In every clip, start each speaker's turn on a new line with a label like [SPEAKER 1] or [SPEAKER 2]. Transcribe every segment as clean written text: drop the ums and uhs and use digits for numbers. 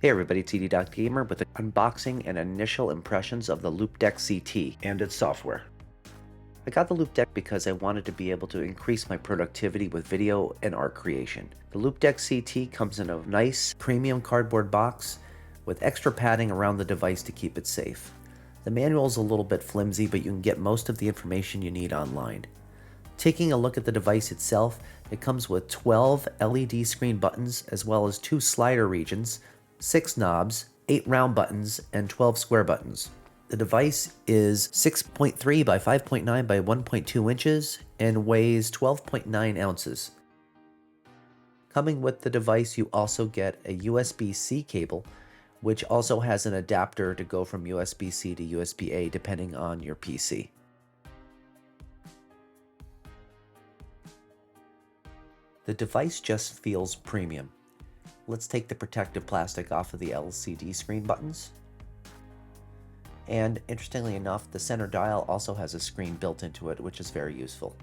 [SPEAKER 1] Hey everybody, it's Gamer with an unboxing and initial impressions of the Loupedeck CT and its software. I got the Loupedeck because I wanted to be able to increase my productivity with video and art creation. The Loupedeck CT comes in a nice premium cardboard box with extra padding around the device to keep it safe. The manual is a little bit flimsy, but you can get most of the information you need online. Taking a look at the device itself, it comes with 12 LED screen buttons as well as 2 slider regions, 6 knobs, 8 round buttons, and 12 square buttons. The device is 6.3 by 5.9 by 1.2 inches and weighs 12.9 ounces. Coming with the device, you also get a USB-C cable, which also has an adapter to go from USB-C to USB-A depending on your PC. The device just feels premium. Let's take the protective plastic off of the LCD screen buttons. And interestingly enough, the center dial also has a screen built into it, which is very useful.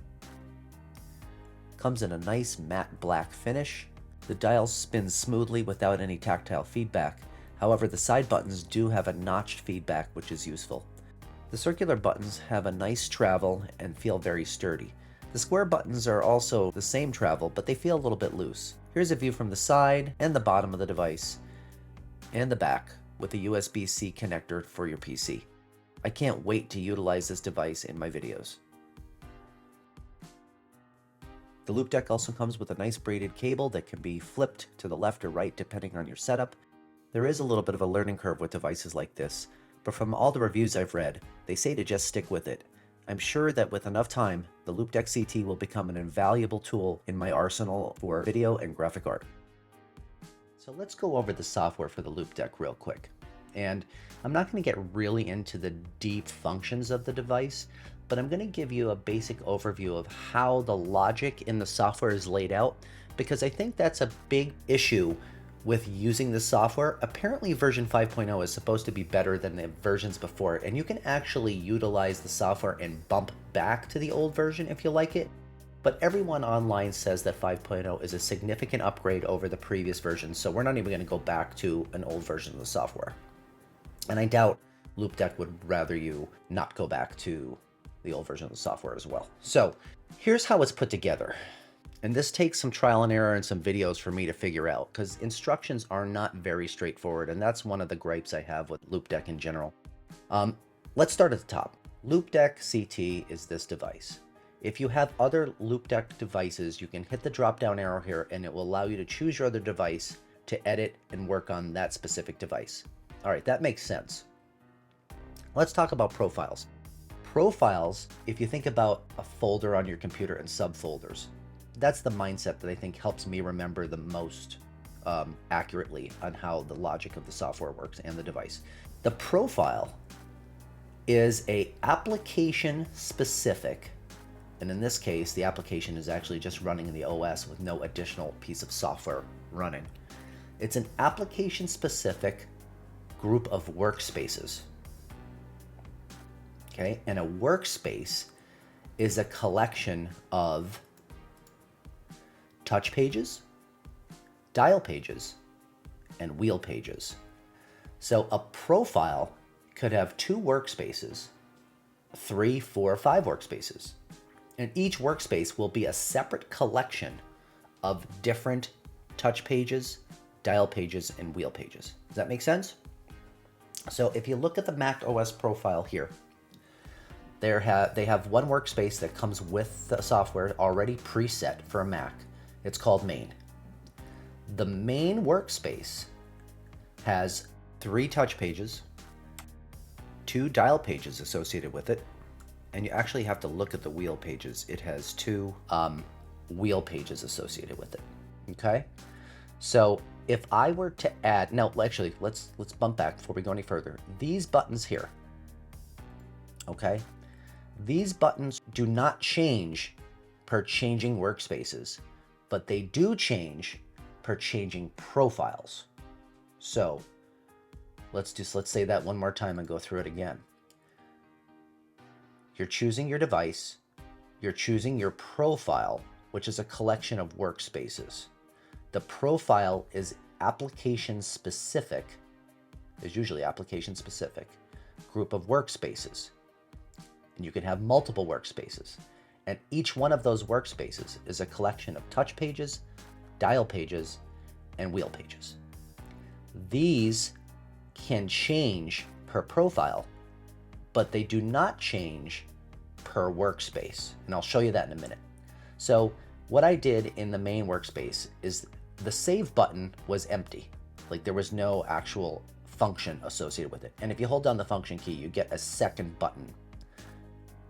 [SPEAKER 1] Comes in a nice matte black finish. The dial spins smoothly without any tactile feedback. However, the side buttons do have a notched feedback, which is useful. The circular buttons have a nice travel and feel very sturdy. The square buttons are also the same travel, but they feel a little bit loose. Here's a view from the side and the bottom of the device, and the back with a USB-C connector for your PC. I can't wait to utilize this device in my videos. The Loupedeck also comes with a nice braided cable that can be flipped to the left or right depending on your setup. There is a little bit of a learning curve with devices like this, but from all the reviews I've read, they say to just stick with it. I'm sure that with enough time, the Loupedeck CT will become an invaluable tool in my arsenal for video and graphic art. So let's go over the software for the Loupedeck real quick. And I'm not going to get really into the deep functions of the device, but I'm going to give you a basic overview of how the logic in the software is laid out, because I think that's a big issue with using the software. Apparently version 5.0 is supposed to be better than the versions before, and you can actually utilize the software and bump back to the old version if you like it. But everyone online says that 5.0 is a significant upgrade over the previous version, so we're not even going to go back to an old version of the software. And I doubt Loupedeck would rather you not go back to the old version of the software as well. So here's how it's put together. And this takes some trial and error and some videos for me to figure out, because instructions are not very straightforward, and that's one of the gripes I have with Loupedeck in general. Let's start at the top. Loupedeck CT is this device. If you have other Loupedeck devices, you can hit the drop-down arrow here, and it will allow you to choose your other device to edit and work on that specific device. All right, that makes sense. Let's talk about profiles. Profiles, if you think about a folder on your computer and subfolders, that's the mindset that I think helps me remember the most accurately on how the logic of the software works and the device. The profile is a application specific, and in this case, the application is actually just running in the OS with no additional piece of software running. It's an application specific group of workspaces. Okay, and a workspace is a collection of touch pages, dial pages, and wheel pages. So a profile could have 2 workspaces, 3, 4, 5 workspaces. And each workspace will be a separate collection of different touch pages, dial pages, and wheel pages. Does that make sense? So if you look at the Mac OS profile here, they have one workspace that comes with the software already preset for a Mac. It's called Main. The main workspace has 3 touch pages, 2 dial pages associated with it, and you actually have to look at the wheel pages. It has 2 wheel pages associated with it. Okay? So if I were to add, now actually let's bump back before we go any further. These buttons here, okay? These buttons do not change per changing workspaces, but they do change per changing profiles. So let's say that one more time and go through it again. You're choosing your device, you're choosing your profile, which is a collection of workspaces. The profile is application-specific, there's usually application-specific group of workspaces. And you can have multiple workspaces. And each one of those workspaces is a collection of touch pages, dial pages, and wheel pages. These can change per profile, but they do not change per workspace. And I'll show you that in a minute. So what I did in the main workspace is the save button was empty. Like there was no actual function associated with it. And if you hold down the function key, you get a second button.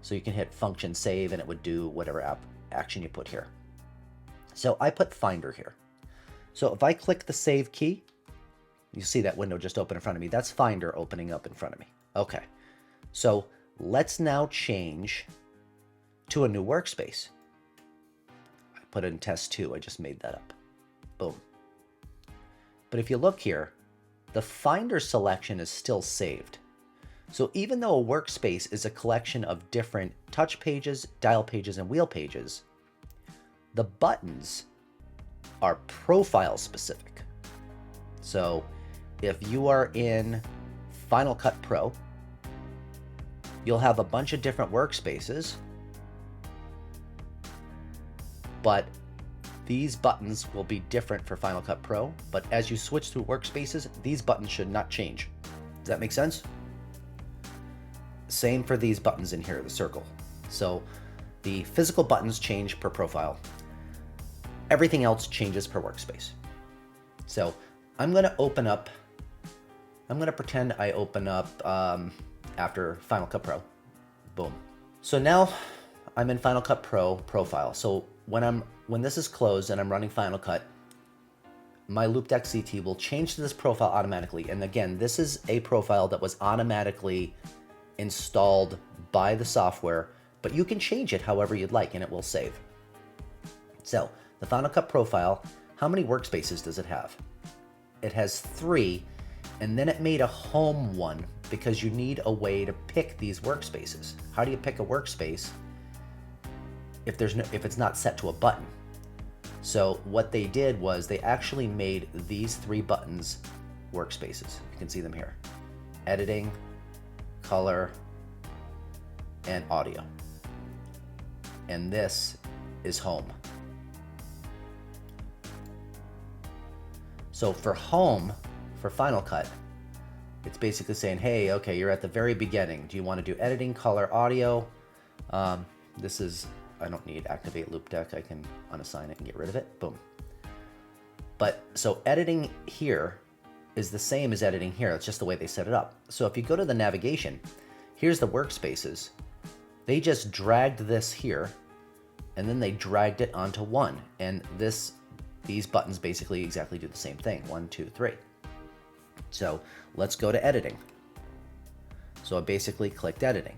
[SPEAKER 1] So you can hit function save and it would do whatever action you put here. So I put Finder here. So if I click the save key, you see that window just open in front of me. That's Finder opening up in front of me. Okay, so let's now change to a new workspace. I put in test 2, I just made that up. Boom. But if you look here, the Finder selection is still saved. So even though a workspace is a collection of different touch pages, dial pages, and wheel pages, the buttons are profile specific. So if you are in Final Cut Pro, you'll have a bunch of different workspaces, but these buttons will be different for Final Cut Pro. But as you switch through workspaces, these buttons should not change. Does that make sense? Same for these buttons in here, the circle. So the physical buttons change per profile. Everything else changes per workspace. So I'm going to pretend I open up after Final Cut Pro. Boom. So now I'm in Final Cut Pro profile. So when this is closed and I'm running Final Cut, my Loupedeck CT will change to this profile automatically. And again, this is a profile that was automatically installed by the software, but you can change it however you'd like and it will save. So the Final Cut profile, how many workspaces does it have? It has 3, and then it made a home one because you need a way to pick these workspaces. How do you pick a workspace if it's not set to a button? So what they did was they actually made these 3 buttons workspaces. You can see them here: editing, color, and audio. And this is home. So for home, for Final Cut, it's basically saying, hey, okay, you're at the very beginning. Do you want to do editing, color, audio? This is, I don't need activate Loupedeck. I can unassign it and get rid of it. Boom. But so editing here is the same as editing here. It's just the way they set it up. So if you go to the navigation, here's the workspaces. They just dragged this here and then they dragged it onto one. And these buttons basically exactly do the same thing. 1, 2, 3. So let's go to editing. So I basically clicked editing.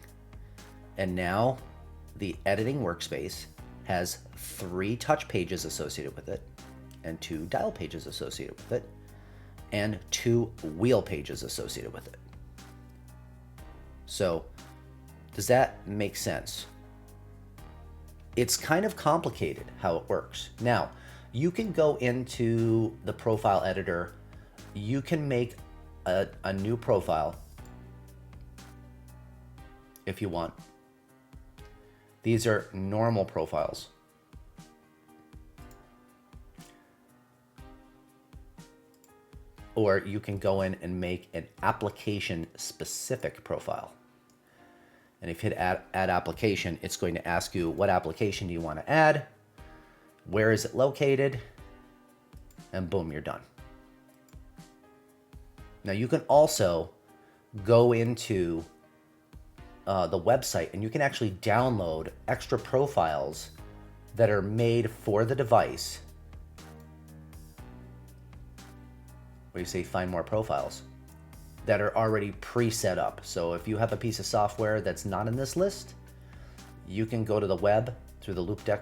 [SPEAKER 1] And now the editing workspace has 3 touch pages associated with it and 2 dial pages associated with it and 2 wheel pages associated with it. So does that make sense? It's kind of complicated how it works. Now, you can go into the profile editor. You can make a new profile if you want. These are normal profiles. Or you can go in and make an application-specific profile. And if you hit add application, it's going to ask you what application do you want to add, where is it located, and boom, you're done. Now you can also go into the website and you can actually download extra profiles that are made for the device. Where you say find more profiles that are already pre-set up. So if you have a piece of software that's not in this list, you can go to the web through the Loupedeck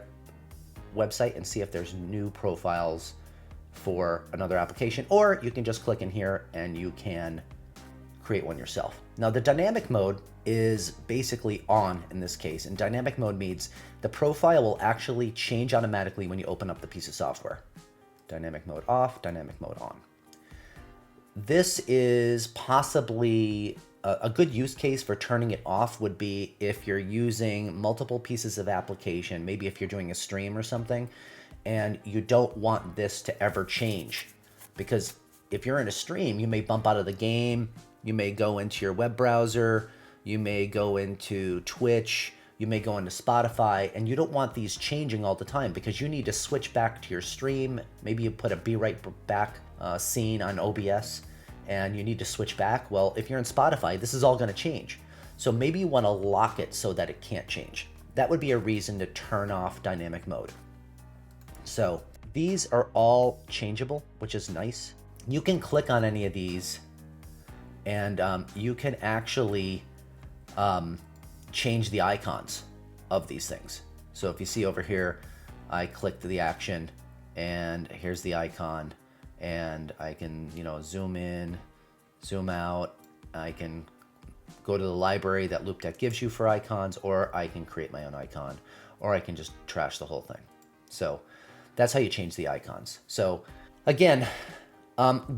[SPEAKER 1] website and see if there's new profiles for another application, or you can just click in here and you can create one yourself. Now the dynamic mode is basically on in this case, and dynamic mode means the profile will actually change automatically when you open up the piece of software. Dynamic mode off, dynamic mode on. This is possibly a good use case for turning it off would be if you're using multiple pieces of application, maybe if you're doing a stream or something, and you don't want this to ever change. Because if you're in a stream, you may bump out of the game, you may go into your web browser, you may go into Twitch, you may go into Spotify, and you don't want these changing all the time because you need to switch back to your stream. Maybe you put a Be Right Back scene on OBS and you need to switch back. Well, if you're in Spotify, this is all going to change. So maybe you want to lock it so that it can't change. That would be a reason to turn off dynamic mode. So these are all changeable, which is nice. You can click on any of these and you can actually change the icons of these things. So if you see over here, I clicked the action and here's the icon, and I can, zoom in, zoom out. I can go to the library that Loupedeck gives you for icons, or I can create my own icon, or I can just trash the whole thing. So that's how you change the icons. So again,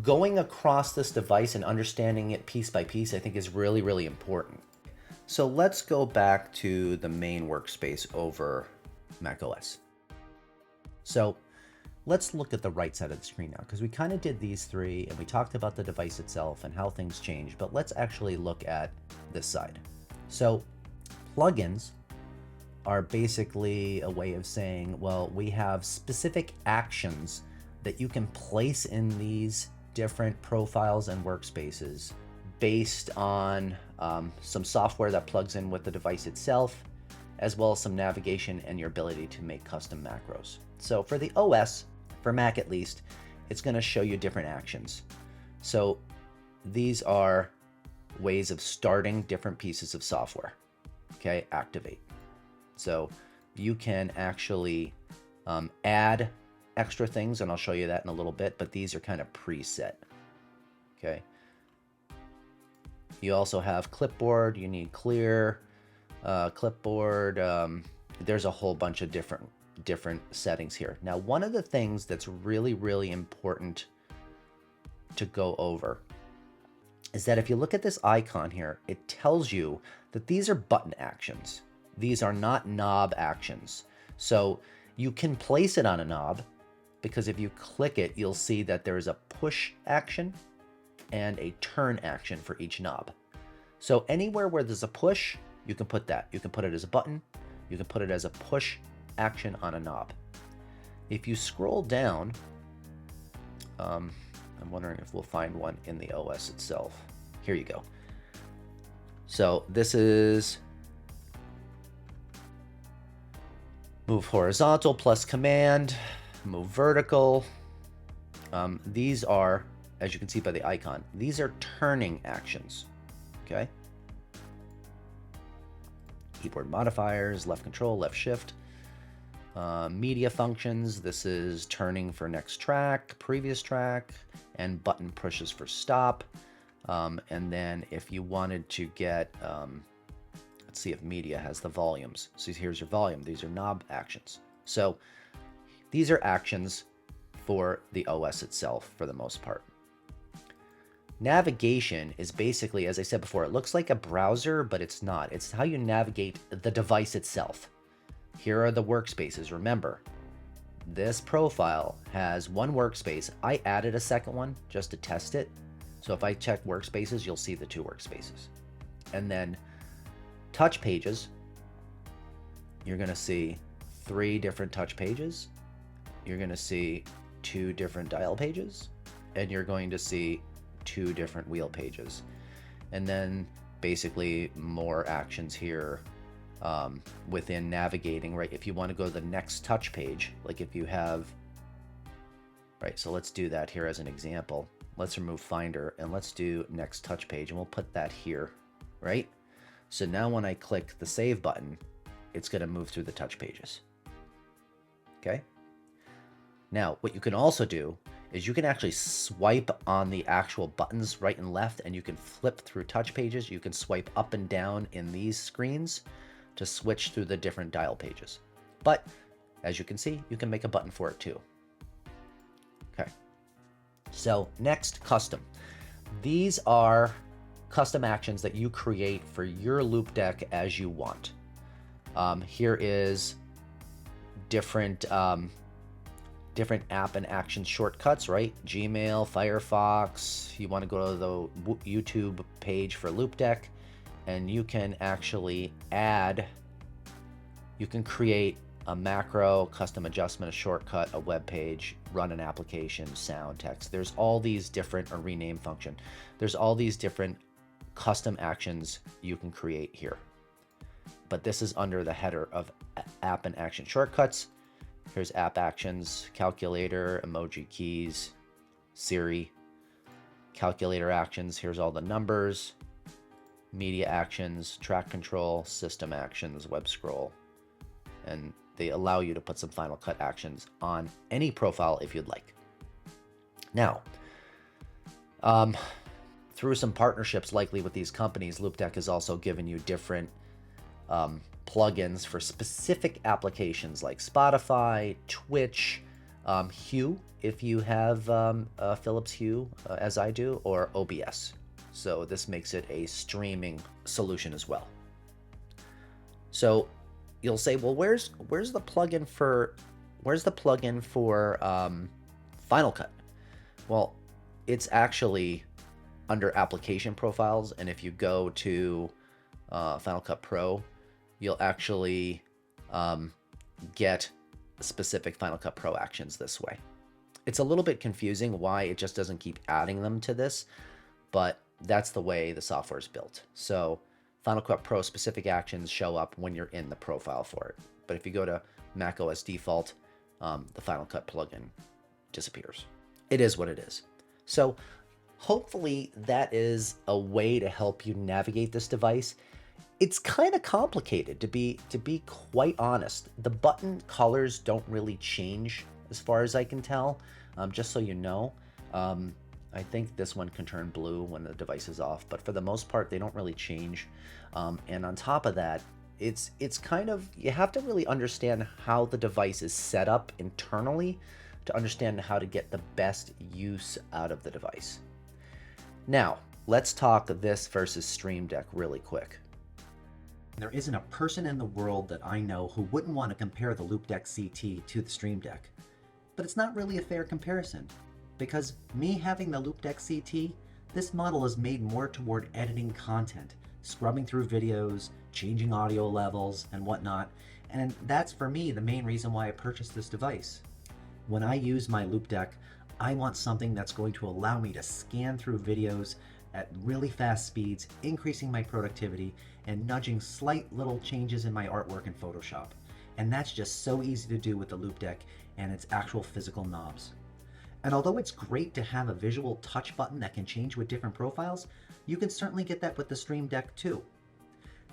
[SPEAKER 1] going across this device and understanding it piece by piece, I think is really, really important. So let's go back to the main workspace over macOS. So let's look at the right side of the screen now, because we kind of did these three and we talked about the device itself and how things change, but let's actually look at this side. So plugins are basically a way of saying, well, we have specific actions that you can place in these different profiles and workspaces based on some software that plugs in with the device itself, as well as some navigation and your ability to make custom macros. So for the OS, for Mac at least, it's going to show you different actions. So these are ways of starting different pieces of software. Okay, activate. So you can actually add extra things, and I'll show you that in a little bit, but these are kind of preset. Okay. You also have clipboard, you need clear, clipboard. There's a whole bunch of different settings here. Now, one of the things that's really, really important to go over is that if you look at this icon here, it tells you that these are button actions. These are not knob actions. So you can place it on a knob, because if you click it, you'll see that there is a push action and a turn action for each knob. So anywhere where there's a push, you can put that. You can put it as a button. You can put it as a push action on a knob. If you scroll down, I'm wondering if we'll find one in the OS itself. Here you go. So this is move horizontal plus command, move vertical. These are, as you can see by the icon, these are turning actions. Okay. Keyboard modifiers, left control, left shift. Media functions, this is turning for next track, previous track, and button pushes for stop. And then if you wanted to get, let's see if media has the volumes. So here's your volume. These are knob actions. So these are actions for the OS itself for the most part. Navigation is basically, as I said before, it looks like a browser, but it's not. It's how you navigate the device itself. Here are the workspaces. Remember, this profile has one workspace. I added a second one just to test it. So if I check workspaces, you'll see the two workspaces. And then touch pages, you're going to see 3 different touch pages. You're going to see 2 different dial pages, and you're going to see 2 different wheel pages. And then basically more actions here within navigating, right? If you want to go to the next touch page, like if you have, right, so let's do that here as an example. Let's remove Finder and let's do next touch page, and we'll put that here, right? So now when I click the save button, it's going to move through the touch pages. Okay. Now, what you can also do is you can actually swipe on the actual buttons right and left, and you can flip through touch pages. You can swipe up and down in these screens to switch through the different dial pages. But as you can see, you can make a button for it too. Okay. So next, custom. These are custom actions that you create for your Loupedeck as you want. Here is different different app and action shortcuts, right? Gmail, Firefox. You want to go to the YouTube page for Loupedeck, and you can actually add, you can create a macro, custom adjustment, a shortcut, a web page, run an application, sound, text. There's all these different, or rename function. There's all these different custom actions you can create here. But this is under the header of app and action shortcuts. Here's app actions, calculator, emoji keys, Siri, calculator actions. Here's all the numbers, media actions, track control, system actions, web scroll, and they allow you to put some Final Cut actions on any profile if you'd like. Now, through some partnerships likely with these companies, Loupedeck has also given you different plugins for specific applications like Spotify, Twitch, Hue, if you have Philips Hue, as I do, or OBS. So this makes it a streaming solution as well. So you'll say, well, where's the plugin for Final Cut? Well, it's actually under application profiles, and if you go to Final Cut Pro, you'll actually get specific Final Cut Pro actions this way. It's a little bit confusing why it just doesn't keep adding them to this, but that's the way the software is built. So Final Cut Pro specific actions show up when you're in the profile for it. But if you go to macOS default, the Final Cut plugin disappears. It is what it is. So hopefully that is a way to help you navigate this device. It's kind of complicated, to be quite honest. The button colors don't really change as far as I can tell, just so you know. I think this one can turn blue when the device is off, but for the most part, they don't really change. And on top of that, it's kind of, you have to really understand how the device is set up internally to understand how to get the best use out of the device. Now, let's talk this versus Stream Deck really quick.
[SPEAKER 2] There isn't a person in the world that I know who wouldn't want to compare the Loupedeck CT to the Stream Deck. But it's not really a fair comparison, because me having the Loupedeck CT, this model is made more toward editing content, scrubbing through videos, changing audio levels, and whatnot, and that's for me the main reason why I purchased this device. When I use my Loupedeck, I want something that's going to allow me to scan through videos at really fast speeds, increasing my productivity and nudging slight little changes in my artwork in Photoshop. And that's just so easy to do with the Loupedeck and its actual physical knobs. And although it's great to have a visual touch button that can change with different profiles, you can certainly get that with the Stream Deck too.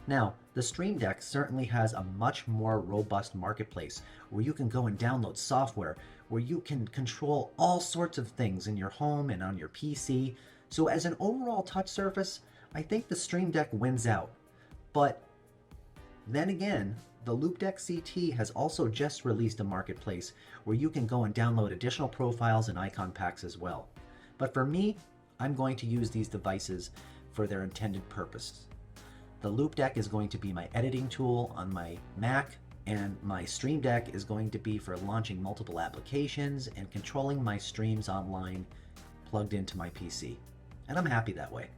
[SPEAKER 2] Now, the Stream Deck certainly has a much more robust marketplace where you can go and download software, where you can control all sorts of things in your home and on your PC. So as an overall touch surface, I think the Stream Deck wins out. But then again, the Loupedeck CT has also just released a marketplace where you can go and download additional profiles and icon packs as well. But for me, I'm going to use these devices for their intended purpose. The Loupedeck is going to be my editing tool on my Mac, and my Stream Deck is going to be for launching multiple applications and controlling my streams online plugged into my PC. And I'm happy that way.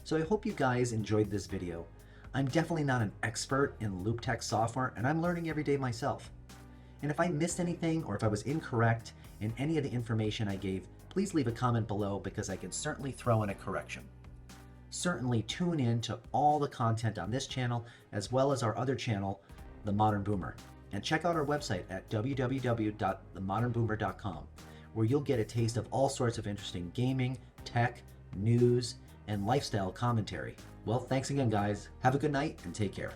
[SPEAKER 2] So I hope you guys enjoyed this video. I'm definitely not an expert in Loupedeck software, and I'm learning every day myself. And if I missed anything or if I was incorrect in any of the information I gave, please leave a comment below because I can certainly throw in a correction. Certainly tune in to all the content on this channel as well as our other channel, The Modern Boomer. And check out our website at www.themodernboomer.com, where you'll get a taste of all sorts of interesting gaming, tech, news, and lifestyle commentary. Well, thanks again, guys. Have a good night and take care.